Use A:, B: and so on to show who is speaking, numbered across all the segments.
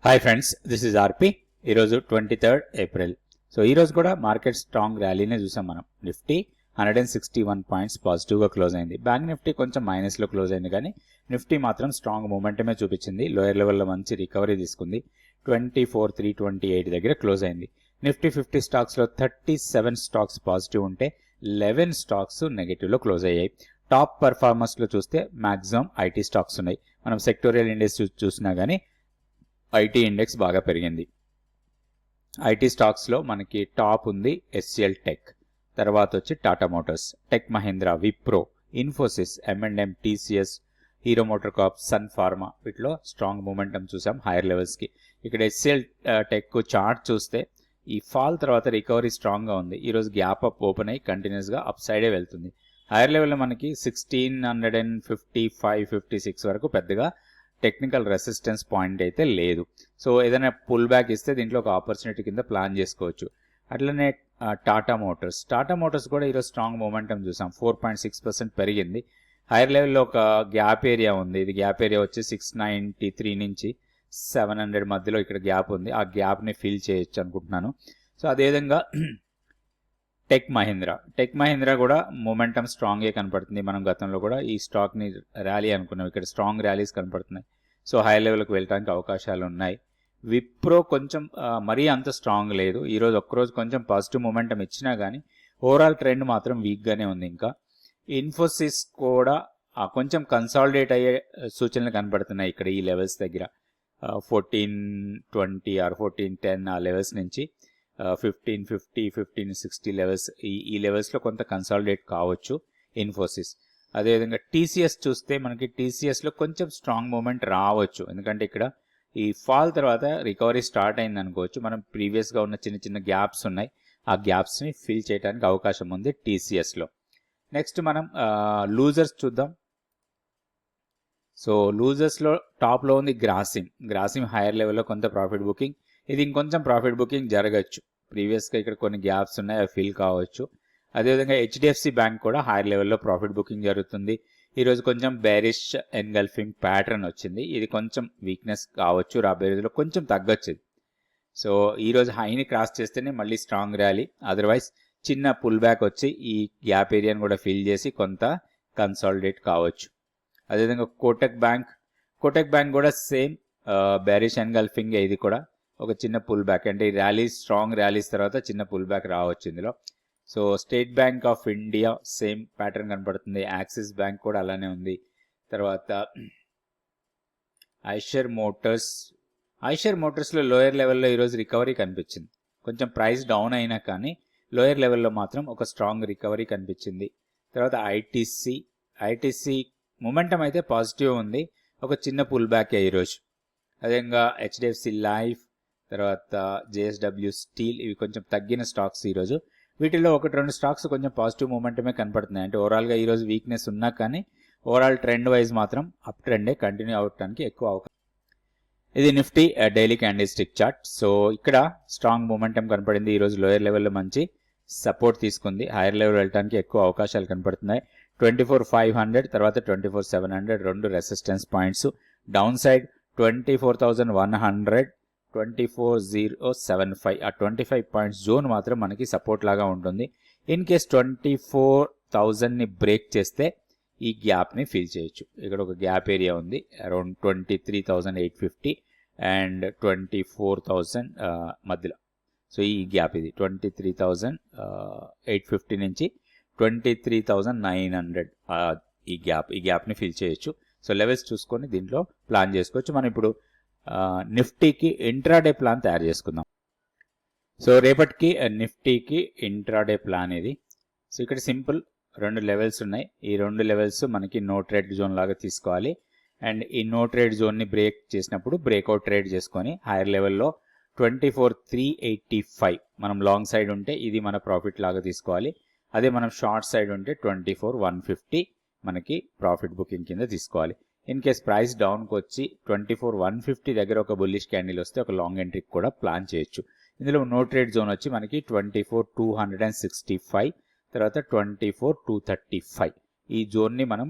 A: Hi friends, this is ఆర్పి. ఈరోజు 23rd April. So ఈరోజు కూడా మార్కెట్ స్ట్రాంగ్ ర్యాలీనే చూసాం మనం. నిఫ్టీ 161 పాయింట్స్ పాజిటివ్గా క్లోజ్ అయింది. బ్యాంక్ నిఫ్టీ కొంచెం మైనస్లో క్లోజ్ అయింది, కానీ నిఫ్టీ మాత్రం స్ట్రాంగ్ మూమెంటమే చూపించింది. లోయర్ లెవెల్లో మంచి రికవరీ తీసుకుంది. 24,328 దగ్గర క్లోజ్ అయింది. నిఫ్టీ 50 స్టాక్స్లో 37 స్టాక్స్ పాజిటివ్ ఉంటే 11 స్టాక్స్ నెగిటివ్లో క్లోజ్ అయ్యాయి. టాప్ పర్ఫార్మర్స్లో చూస్తే మ్యాక్సిమం ఐటీ స్టాక్స్ ఉన్నాయి. మనం సెక్టోరియల్ ఇండెక్స్ చూసినా కానీ ఐటీ ఇండెక్స్ బాగా పెరిగింది. ఐటీ స్టాక్స్లో మనకి టాప్ ఉంది HCL టెక్, తర్వాత వచ్చి Tata motors, tech Mahindra, Wipro, Infosys, M&M, TCS, Hero MotoCorp, Sun Pharma. వీటిలో స్ట్రాంగ్ మూమెంటం చూసాం హైయర్ లెవెల్స్కి. ఇక్కడ HCL టెక్ చార్ట్ చూస్తే ఈ ఫాల్ తర్వాత రికవరీ స్ట్రాంగ్గా ఉంది. ఈరోజు గ్యాప్ అప్ ఓపెన్ అయ్యి కంటిన్యూస్గా అప్ సైడే వెళ్తుంది. హైయర్ లెవెల్లో మనకి 1655-56 వరకు పెద్దగా టెక్నికల్ రెసిస్టెన్స్ పాయింట్ అయితే లేదు. సో ఏదైనా పుల్ బ్యాక్ ఇస్తే దీంట్లో ఒక ఆపర్చునిటీ కింద ప్లాన్ చేసుకోవచ్చు. అట్లనే టాటా మోటార్స్ కూడా ఈరోజు స్ట్రాంగ్ మూమెంటం చూసాం. 4.6% పెరిగింది. హైయర్ లెవెల్లో ఒక గ్యాప్ ఏరియా ఉంది. ఇది గ్యాప్ ఏరియా వచ్చి 693 నుంచి 700 మధ్యలో ఇక్కడ గ్యాప్ ఉంది. ఆ గ్యాప్ని ఫిల్ చేయొచ్చు అనుకుంటున్నాను. సో అదేవిధంగా టెక్ మహీంద్రా కూడా మూమెంటం స్ట్రాంగే కనపడుతుంది. మనం గతంలో కూడా ఈ స్టాక్ని ర్యాలీ అనుకున్నాం. ఇక్కడ స్ట్రాంగ్ ర్యాలీస్ కనపడుతున్నాయి. సో హై లెవెల్కి వెళ్ళడానికి అవకాశాలు ఉన్నాయి. విప్రో కొంచెం మరీ అంత స్ట్రాంగ్ లేదు. ఈరోజు ఒక్కరోజు కొంచెం పాజిటివ్ మూమెంటం ఇచ్చినా కానీ ఓవరాల్ ట్రెండ్ మాత్రం వీక్గానే ఉంది. ఇంకా ఇన్ఫోసిస్ కూడా కొంచెం కన్సాలిడేట్ అయ్యే సూచనలు కనపడుతున్నాయి. ఇక్కడ ఈ లెవెల్స్ దగ్గర 1420 ఆర్ 1410 ఆ లెవెల్స్ నుంచి 1550, 1560 లెవెల్స్, ఈ లెవెల్స్లో కొంత కన్సాలిడేట్ కావచ్చు ఇన్ఫోసిస్. అదేవిధంగా TCS చూస్తే మనకి TCSలో కొంచెం స్ట్రాంగ్ మూమెంట్ రావచ్చు. ఎందుకంటే ఇక్కడ ఈ ఫాల్ తర్వాత రికవరీ స్టార్ట్ అయింది అనుకోవచ్చు. మనం ప్రీవియస్గా ఉన్న చిన్న చిన్న గ్యాప్స్ ఉన్నాయి. ఆ గ్యాప్స్ని ఫిల్ చేయడానికి అవకాశం ఉంది TCSలో. నెక్స్ట్ మనం లూజర్స్ చూద్దాం. సో లూజర్స్లో టాప్లో ఉంది గ్రాసిమ్ హైయర్ లెవెల్లో కొంత ప్రాఫిట్ బుకింగ్. ఇది ఇంకొంచెం ప్రాఫిట్ బుకింగ్ జరగచ్చు. ప్రీవియస్గా ఇక్కడ కొన్ని గ్యాప్స్ ఉన్నాయి, అవి ఫిల్ కావచ్చు. అదేవిధంగా HDFC బ్యాంక్ కూడా హైయర్ లెవెల్లో ప్రాఫిట్ బుకింగ్ జరుగుతుంది. ఈరోజు కొంచెం బేరిష్ ఎన్గల్ఫింగ్ ప్యాటర్న్ వచ్చింది. ఇది కొంచెం వీక్నెస్ కావచ్చు, రాబోయే రోజుల్లో కొంచెం తగ్గొచ్చు. సో ఈరోజు హైని క్రాస్ చేస్తేనే మళ్ళీ స్ట్రాంగ్ ర్యాలీ. అదర్వైజ్ చిన్న పుల్ బ్యాక్ వచ్చి ఈ గ్యాప్ ఏరియాని కూడా ఫిల్ చేసి కొంత కన్సాలిడేట్ కావచ్చు. అదేవిధంగా కోటక్ బ్యాంక్ కూడా సేమ్ బేరిష్ ఎన్గల్ఫింగ్. ఇది కూడా ఒక చిన్న పుల్ బ్యాక్, అంటే ఈ స్ట్రాంగ్ ర్యాలీస్ తర్వాత చిన్న పుల్ బ్యాక్ రావచ్చు ఇందులో. So state bank of India same pattern కనపడుతుంది. యాక్సిస్ బ్యాంక్ కూడా అలానే ఉంది. తర్వాత ఐషర్ మోటార్స్లో లోయర్ లెవెల్లో ఈరోజు రికవరీ కనిపించింది. కొంచెం ప్రైస్ డౌన్ అయినా కానీ లోయర్ లెవెల్లో మాత్రం ఒక స్ట్రాంగ్ రికవరీ కనిపించింది. తర్వాత ఐటీసీ మొమెంటం అయితే పాజిటివ్ ఉంది. ఒక చిన్న పుల్ బ్యాకే ఈరోజు. అదేవిధంగా HDFC లైఫ్, తర్వాత JSW స్టీల్, ఇవి కొంచెం తగ్గిన స్టాక్స్ ఈరోజు. వీటిలో 1-2 స్టాక్స్ కొంచెం పాజిటివ్ మూమెంటమే కనపడుతున్నాయి. అంటే ఓవరాల్గా ఈరోజు వీక్నెస్ ఉన్నా కానీ ఓవరాల్ ట్రెండ్ వైజ్ మాత్రం అప్ ట్రెండే కంటిన్యూ అవడానికి ఎక్కువ అవకాశం. ఇది Nifty daily candle stick chart. So ఇక్కడ స్ట్రాంగ్ మూమెంటం కనపడింది. ఈరోజు లోయర్ లెవెల్లో మంచి సపోర్ట్ తీసుకుంది. హైయర్ లెవెల్ వెళ్ళడానికి ఎక్కువ అవకాశాలు కనపడుతున్నాయి. 24,500 తర్వాత 24,700 రెండు రెసిస్టెన్స్ పాయింట్స్. డౌన్ సైడ్ 24,100, 24,075 ఆ 25 పాయింట్స్ జోన్ మాత్రం మనకి సపోర్ట్ లాగా ఉంటుంది. ఇన్ కేస్ 24,000ని బ్రేక్ చేస్తే ఈ గ్యాప్ని ఫిల్ చేయొచ్చు. ఇక్కడ ఒక గ్యాప్ ఏరియా ఉంది అరౌండ్ 23,850 అండ్ 24,000 మధ్యలో. సో ఈ గ్యాప్ ఇది 23,850 నుంచి 23,900 ఈ గ్యాప్ని ఫిల్ చేయొచ్చు. సో లెవెల్స్ చూసుకొని దీంట్లో ప్లాన్ చేసుకోవచ్చు. మనం ఇప్పుడు నిఫ్టీకి ఇంట్రాడే ప్లాన్ తయారు చేసుకుందాం. సో రేపటికి నిఫ్టీకి ఇంట్రాడే ప్లాన్ ఇది. సో ఇక్కడ సింపుల్ 2 లెవెల్స్ ఉన్నాయి. ఈ 2 లెవెల్స్ మనకి నో ట్రేడ్ జోన్ లాగా తీసుకోవాలి. అండ్ ఈ నో ట్రేడ్ జోన్ని బ్రేక్ చేసినప్పుడు బ్రేక్అవుట్ ట్రేడ్ చేసుకొని హైయర్ లెవెల్లో 24,385 మనం లాంగ్ సైడ్ ఉంటే ఇది మన ప్రాఫిట్ లాగా తీసుకోవాలి. అదే మనం షార్ట్ సైడ్ ఉంటే 24,150 మనకి ప్రాఫిట్ బుకింగ్ కింద తీసుకోవాలి. ఇన్ కేస్ ప్రైస్ డౌన్కి వచ్చి 24,150 దగ్గర ఒక బుల్లిష్ క్యాండిల్ వస్తే ఒక లాంగ్ ఎంట్రీకి కూడా ప్లాన్ చేయొచ్చు. ఇందులో నో ట్రేడ్ జోన్ వచ్చి మనకి 24,265 తర్వాత 24,235 ఈ జోన్ని మనం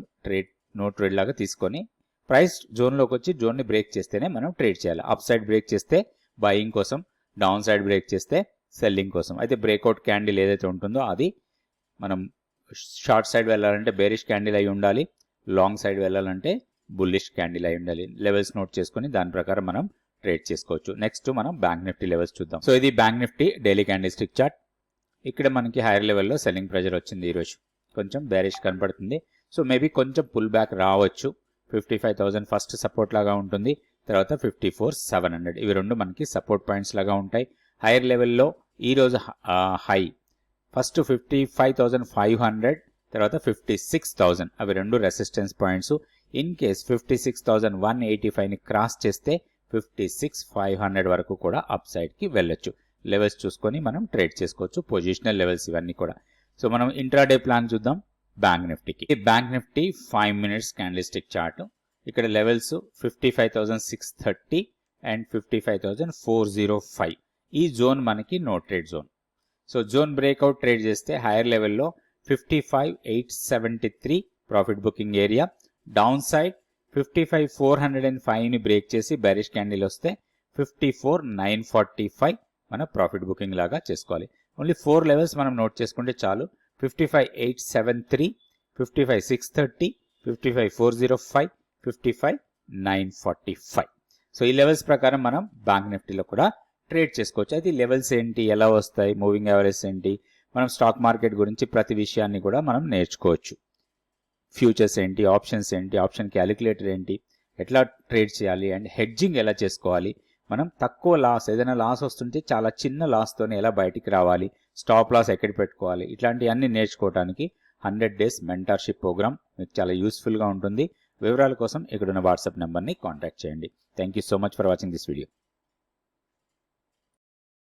A: నో ట్రేడ్ లాగా తీసుకొని ప్రైస్ జోన్లోకి వచ్చి జోన్ని బ్రేక్ చేస్తేనే మనం ట్రేడ్ చేయాలి. అప్ సైడ్ బ్రేక్ చేస్తే బయింగ్ కోసం, డౌన్ సైడ్ బ్రేక్ చేస్తే సెల్లింగ్ కోసం. అయితే బ్రేక్అవుట్ క్యాండిల్ ఏదైతే ఉంటుందో అది మనం షార్ట్ సైడ్ వెళ్ళాలంటే బేరిష్ క్యాండిల్ అయి ఉండాలి, లాంగ్ సైడ్ వెళ్ళాలంటే బుల్లిష్ క్యాండిల్ అయి ఉండాలి. లెవెల్స్ నోట్ చేసుకుని దాని ప్రకారం మనం ట్రేడ్ చేసుకోవచ్చు. నెక్స్ట్ మనం బ్యాంక్ నిఫ్టీ లెవెల్స్ చూద్దాం. సో ఇది bank Nifty daily candle stick chart. ఇక్కడ మనకి హైయర్ లెవెల్లో సెల్లింగ్ ప్రెజర్ వచ్చింది. ఈరోజు కొంచెం బేరిష్ కనపడుతుంది. సో మేబీ కొంచెం పుల్ బ్యాక్ రావచ్చు. 55,000 ఫస్ట్ సపోర్ట్ లాగా ఉంటుంది, తర్వాత 54,700 ఇవి రెండు మనకి సపోర్ట్ పాయింట్స్ లాగా ఉంటాయి. హైయర్ లెవెల్లో ఈరోజు హై ఫస్ట్ 55,500, తర్వాత 56,000 అవి రెండు రెసిస్టెన్స్ పాయింట్స్. ఇన్ కేస్ 56,185ని క్రాస్ చేస్తే 56,500 వరకు కూడా అప్ సైడ్కి వెళ్ళొచ్చు. లెవెల్స్ చూసుకొని మనం ట్రేడ్ చేసుకోవచ్చు. పొజిషనల్ లెవెల్స్ ఇవన్నీ కూడా. సో మనం ఇంట్రాడే ప్లాన్ చూద్దాం బ్యాంక్ నిఫ్టీకి. Bank Nifty 5 minutes candle stick chart. ఇక్కడ లెవెల్స్ 55,630 అండ్ 55,405. ఈ జోన్ మనకి no trade zone. So zone breakout trade చేస్తే హైయర్ లెవెల్లో 55,873 profit booking area. Down side 55,405ని బ్రేక్ చేసి బెరిష్ క్యాండిల్ వస్తే 54,945 మన ప్రాఫిట్ బుకింగ్ లాగా చేసుకోవాలి. ఓన్లీ 4 లెవెల్స్ మనం నోట్ చేసుకుంటే చాలు. 55,873, 55,630, 55,405, 55,945. సో ఈ లెవెల్స్ ప్రకారం మనం బ్యాంక్ నిఫ్టీలో కూడా ట్రేడ్ చేసుకోవచ్చు. అయితే ఈ లెవెల్స్ ఏంటి, ఎలా వస్తాయి, మూవింగ్ యావరేజ్ ఏంటి, మనం స్టాక్ మార్కెట్ గురించి ప్రతి విషయాన్ని కూడా మనం నేర్చుకోవచ్చు. ఫ్యూచర్స్ ఏంటి, ఆప్షన్స్ ఏంటి, ఆప్షన్ క్యాలిక్యులేటర్ ఏంటి, ఎట్లా ట్రేడ్ చేయాలి అండ్ హెడ్జింగ్ ఎలా చేసుకోవాలి, మనం తక్కువ లాస్ ఏదైనా లాస్ వస్తుంటే చాలా చిన్న లాస్తోనే ఎలా బయటికి రావాలి, స్టాప్ లాస్ ఎక్కడ పెట్టుకోవాలి, ఇట్లాంటివన్నీ నేర్చుకోవడానికి 100 డేస్ మెంటర్షిప్ ప్రోగ్రామ్ మీకు చాలా యూస్ఫుల్గా ఉంటుంది. వివరాల కోసం ఇక్కడున్న వాట్సాప్ నెంబర్ని కాంటాక్ట్ చేయండి. Thank you so much for watching this video.